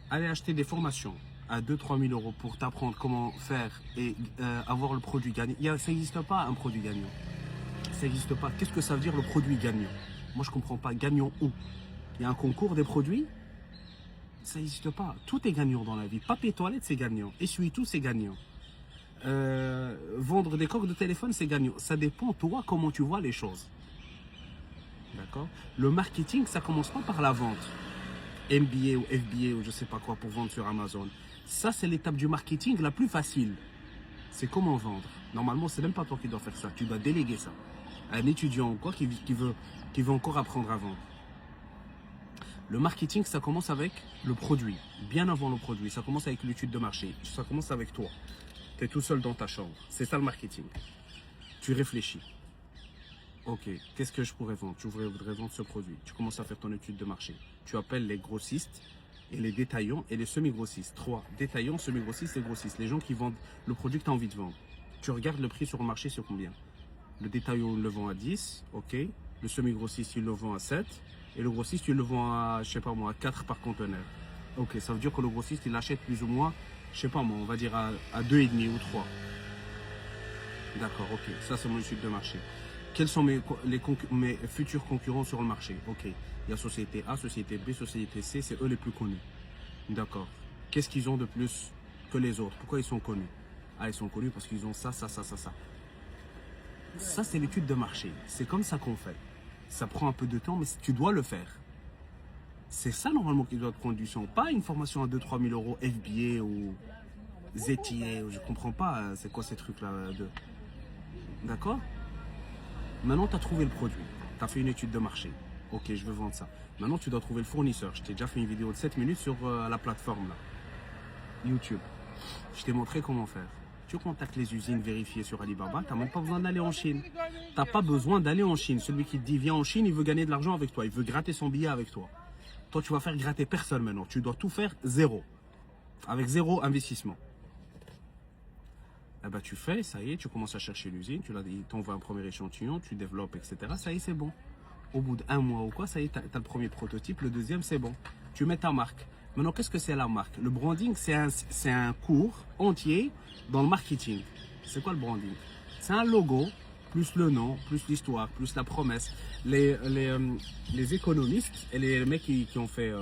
aller acheter des formations à 2-3 000 euros pour t'apprendre comment faire et avoir le produit gagnant. Ça n'existe pas un produit gagnant. Ça n'existe pas. Qu'est-ce que ça veut dire le produit gagnant? Moi je comprends pas. Gagnant où? Il y a un concours des produits? Ça n'existe pas. Tout est gagnant dans la vie. Papier toilette c'est gagnant. Essuie-tout c'est gagnant. Vendre des coques de téléphone c'est gagnant. Ça dépend toi comment tu vois les choses. D'accord? Le marketing ça commence pas par la vente. MBA ou FBA ou je sais pas quoi pour vendre sur Amazon. Ça, c'est l'étape du marketing la plus facile. C'est comment vendre. Normalement, c'est même pas toi qui dois faire ça. Tu dois déléguer ça à un étudiant ou quoi qui veut encore apprendre à vendre. Le marketing, ça commence avec le produit. Bien avant le produit. Ça commence avec l'étude de marché. Ça commence avec toi. Tu es tout seul dans ta chambre. C'est ça le marketing. Tu réfléchis. Ok, qu'est-ce que je pourrais vendre? Tu voudrais vendre ce produit. Tu commences à faire ton étude de marché. Tu appelles les grossistes et les détaillants et les semi-grossistes. 3. Détaillants, semi-grossistes et grossistes. Les gens qui vendent le produit que tu as envie de vendre. Tu regardes le prix sur le marché, c'est combien? Le détaillant, il le vend à 10. Ok. Le semi-grossiste, il le vend à 7. Et le grossiste, il le vend à, je sais pas moi, à 4 par conteneur. Ok, ça veut dire que le grossiste, il achète plus ou moins, je sais pas moi, on va dire à 2,5 ou 3. D'accord, ok. Ça, c'est mon étude de marché. Quels sont mes futurs concurrents sur le marché? Ok. Il y a société A, société B, société C, c'est eux les plus connus. D'accord. Qu'est-ce qu'ils ont de plus que les autres? Pourquoi ils sont connus? Ah, ils sont connus parce qu'ils ont ça, ça, ça, ça, ça. Ça, c'est l'étude de marché. C'est comme ça qu'on fait. Ça prend un peu de temps, mais tu dois le faire. C'est ça normalement qui doit te prendre du temps. Pas une formation à 2-3 000 euros FBA ou ZTA, ou je comprends pas, c'est quoi ces trucs-là de... D'accord? Maintenant, tu as trouvé le produit. Tu as fait une étude de marché. Ok, je veux vendre ça. Maintenant, tu dois trouver le fournisseur. Je t'ai déjà fait une vidéo de 7 minutes sur la plateforme là, YouTube. Je t'ai montré comment faire. Tu contactes les usines vérifiées sur Alibaba. Tu n'as même pas besoin d'aller en Chine. Tu n'as pas besoin d'aller en Chine. Celui qui te dit viens en Chine, il veut gagner de l'argent avec toi. Il veut gratter son billet avec toi. Toi, tu vas faire gratter personne maintenant. Tu dois tout faire zéro. Avec zéro investissement. Eh ben, tu fais, ça y est, tu commences à chercher l'usine, il t'envoie un premier échantillon, tu développes, etc. Ça y est, c'est bon. Au bout d'un mois ou quoi, ça y est, tu as le premier prototype, le deuxième, c'est bon. Tu mets ta marque. Maintenant, qu'est-ce que c'est la marque? Le branding, c'est un cours entier dans le marketing. C'est quoi le branding? C'est un logo, plus le nom, plus l'histoire, plus la promesse. Les économistes et les mecs qui ont fait...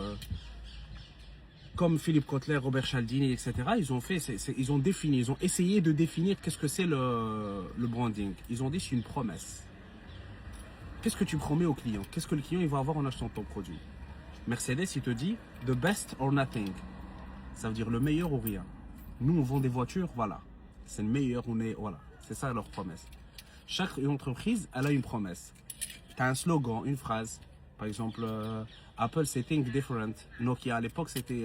comme Philippe Kotler, Robert Cialdini, etc., ils ont fait, ils ont défini, ils ont essayé de définir qu'est-ce que c'est le branding. Ils ont dit c'est une promesse. Qu'est-ce que tu promets au client? Qu'est-ce que le client il va avoir en achetant ton produit? Mercedes, il te dit the best or nothing. Ça veut dire le meilleur ou rien. Nous, on vend des voitures, voilà. C'est le meilleur, voilà. C'est ça leur promesse. Chaque entreprise, elle a une promesse. Tu as un slogan, une phrase. Par exemple, Apple, c'est Think Different. Nokia, à l'époque, c'était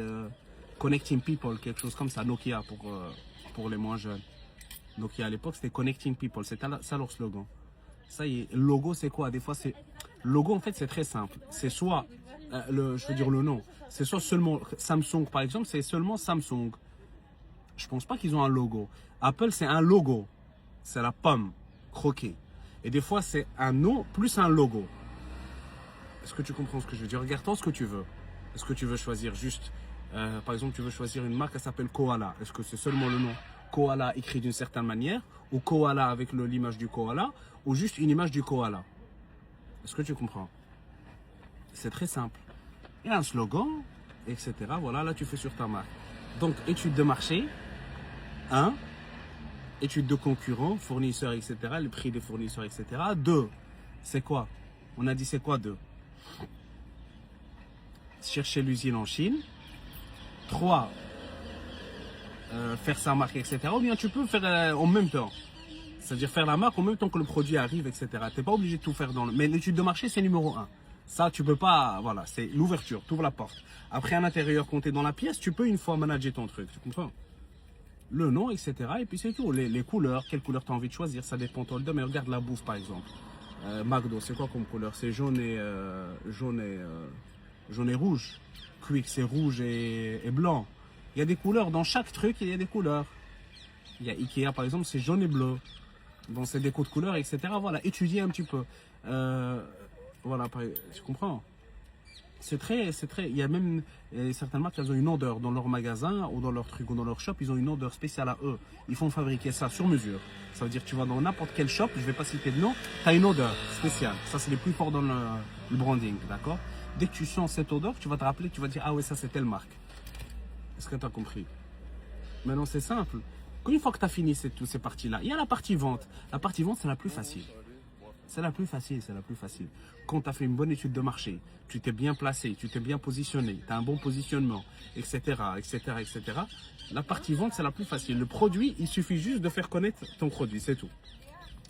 Connecting People, quelque chose comme ça. Nokia, pour les moins jeunes. Nokia, à l'époque, c'était Connecting People. C'était ça leur slogan. Ça y est, le logo, c'est quoi? Des fois, c'est... Le logo, en fait, c'est très simple. C'est soit, je veux dire le nom, c'est soit seulement Samsung, par exemple, c'est seulement Samsung. Je pense pas qu'ils ont un logo. Apple, c'est un logo. C'est la pomme croquée. Et des fois, c'est un nom plus un logo. Est-ce que tu comprends ce que je veux dire? Regarde-toi ce que tu veux. Est-ce que tu veux choisir juste, par exemple, tu veux choisir une marque, elle s'appelle Koala. Est-ce que c'est seulement le nom Koala écrit d'une certaine manière, ou Koala avec l'image du koala, ou juste une image du koala? Est-ce que tu comprends? C'est très simple. Il y a un slogan, etc. Voilà, là tu fais sur ta marque. Donc, étude de marché, 1. Étude de concurrents, fournisseurs, etc. Le prix des fournisseurs, etc. 2. C'est quoi? On a dit c'est quoi 2? Chercher l'usine en Chine. 3. Faire sa marque, etc. Ou bien tu peux faire en même temps. C'est-à-dire faire la marque en même temps que le produit arrive, etc. Tu n'es pas obligé de tout faire dans le... Mais l'étude de marché, c'est numéro 1. Ça, tu peux pas... Voilà, c'est l'ouverture. Tu ouvres la porte. Après, à l'intérieur, quand tu es dans la pièce, tu peux une fois manager ton truc. Tu comprends? Le nom, etc. Et puis c'est tout. Les couleurs, quelle couleur tu as envie de choisir, ça dépend de toi. Mais regarde la bouffe, par exemple. McDo, c'est quoi comme couleur? C'est jaune et rouge. Quick, c'est rouge et blanc. Il y a des couleurs dans chaque truc, il y a des couleurs. Il y a Ikea, par exemple, c'est jaune et bleu. Bon, c'est des codes de couleurs, etc. Voilà, étudier un petit peu. Voilà, tu comprends? Il y a même certaines marques, elles ont une odeur dans leur magasin ou dans leur truc ou dans leur shop, ils ont une odeur spéciale à eux. Ils font fabriquer ça sur mesure. Ça veut dire que tu vas dans n'importe quel shop, je vais pas citer de nom, tu as une odeur spéciale. Ça, c'est les plus forts dans le branding, d'accord? Dès que tu sens cette odeur, tu vas te rappeler, tu vas dire, ah ouais, ça c'est telle marque. Est-ce que tu as compris? Maintenant, c'est simple. Une fois que tu as fini toutes ces parties-là, il y a la partie vente. La partie vente, c'est la plus facile. C'est la plus facile, c'est la plus facile. Quand tu as fait une bonne étude de marché, tu t'es bien placé, tu t'es bien positionné, tu as un bon positionnement, etc., etc., etc. La partie vente, c'est la plus facile. Le produit, il suffit juste de faire connaître ton produit, c'est tout.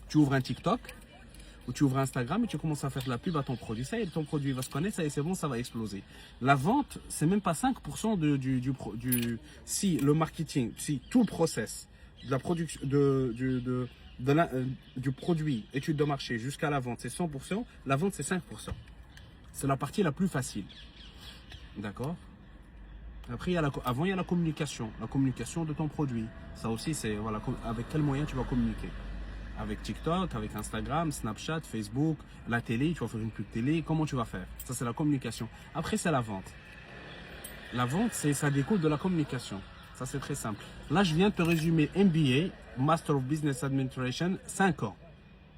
Tu ouvres un TikTok ou tu ouvres Instagram et tu commences à faire de la pub à ton produit. Ça y est, ton produit va se connaître, ça y est, c'est bon, ça va exploser. La vente, c'est même pas 5% si le marketing, si tout le process de la production, du produit, étude de marché jusqu'à la vente, c'est 100%, la vente, c'est 5%. C'est la partie la plus facile. D'accord? Après, avant, il y a la communication de ton produit. Ça aussi, c'est voilà, avec quels moyens tu vas communiquer. Avec TikTok, avec Instagram, Snapchat, Facebook, la télé, tu vas faire une pub télé, comment tu vas faire? Ça, c'est la communication. Après, c'est la vente. La vente, ça découle de la communication. Ça, c'est très simple. Là, je viens de te résumer MBA, Master of Business Administration, 5 ans.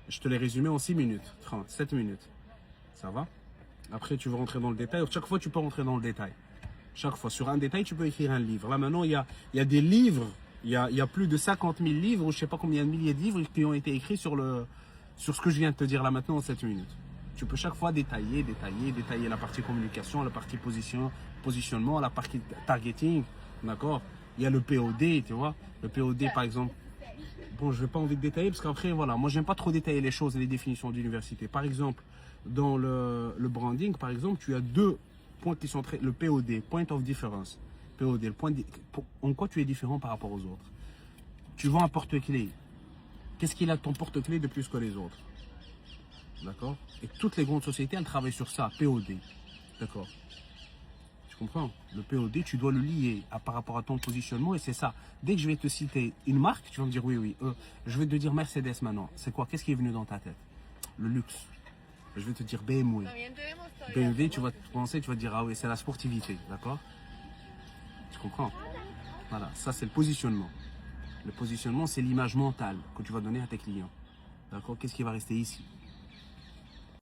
Je te l'ai résumé en 6 minutes, 7 minutes. Ça va? Après, tu veux rentrer dans le détail. Chaque fois, tu peux rentrer dans le détail. Chaque fois, sur un détail, tu peux écrire un livre. Là, maintenant, il y a des livres. Il y a plus de 50 000 livres, ou je ne sais pas combien de milliers de livres qui ont été écrits sur ce que je viens de te dire là maintenant en 7 minutes. Tu peux chaque fois détailler la partie communication, la partie positionnement, la partie targeting. D'accord? Il y a le POD, tu vois. Le POD, par exemple. Bon, je n'ai pas envie de détailler parce qu'après, voilà, moi, j'aime pas trop détailler les choses et les définitions d'université. Par exemple, dans le branding, par exemple, tu as deux points qui sont le POD, Point of Difference. POD, en quoi tu es différent par rapport aux autres? Tu vends un porte-clés. Qu'est-ce qu'il a de ton porte-clés de plus que les autres? D'accord? Et toutes les grandes sociétés, elles travaillent sur ça, POD. D'accord? Tu comprends? Le POD, tu dois le lier par rapport à ton positionnement et c'est ça. Dès que je vais te citer une marque, tu vas me dire oui. Je vais te dire Mercedes maintenant. C'est quoi? Qu'est-ce qui est venu dans ta tête? Le luxe. Je vais te dire BMW. BMW, tu vas penser, tu vas te dire ah oui, c'est la sportivité. D'accord? Tu comprends? Voilà, ça c'est le positionnement. Le positionnement, c'est l'image mentale que tu vas donner à tes clients. D'accord? Qu'est-ce qui va rester ici?